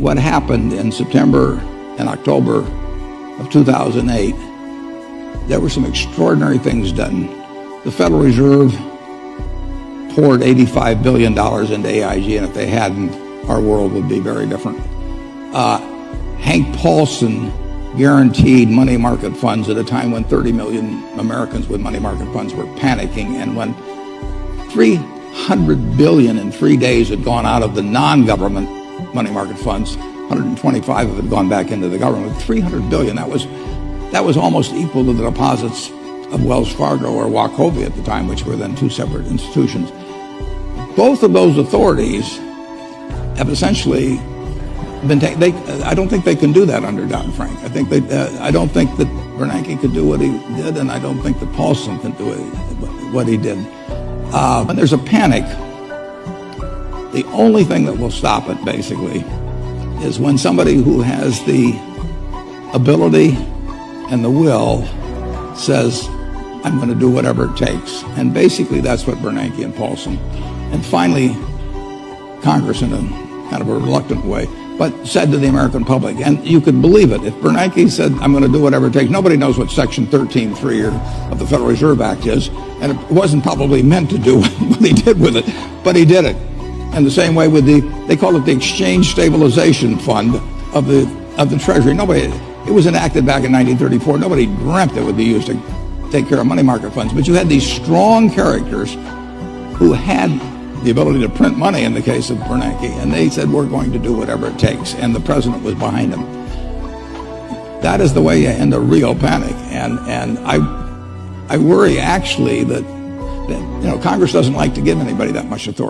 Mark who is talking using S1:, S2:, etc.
S1: What happened in September and October of 2008, there were some extraordinary things done. The Federal Reserve poured $85 billion into AIG, and if they hadn't, our world would be very different. Hank Paulson guaranteed money market funds at a time when 30 million Americans with money market funds were panicking, and when $300 billion in 3 days had gone out of the non-government money market funds, 125 of it had gone back into the government. $300 billion, that was almost equal to the deposits of Wells Fargo or Wachovia at the time, which were then two separate institutions. Both of those authorities have essentially been taken. I don't think they can do that under Dodd-Frank. I don't think that Bernanke could do what he did, and I don't think that Paulson can do what he did. When there's a panic, the only thing that will stop it, basically, is when somebody who has the ability and the will says, I'm going to do whatever it takes. And basically that's what Bernanke and Paulson, and finally Congress in a kind of a reluctant way, but said to the American public. And you could believe it. If Bernanke said, I'm going to do whatever it takes, nobody knows what Section 13(3) of the Federal Reserve Act is, and it wasn't probably meant to do what he did with it, but he did it. And the same way with they call it the Exchange Stabilization Fund of the Treasury. It was enacted back in 1934. Nobody dreamt it would be used to take care of money market funds. But you had these strong characters who had the ability to print money in the case of Bernanke, and they said, we're going to do whatever it takes, and the president was behind them. That is the way you end a real panic. And I worry actually that Congress doesn't like to give anybody that much authority.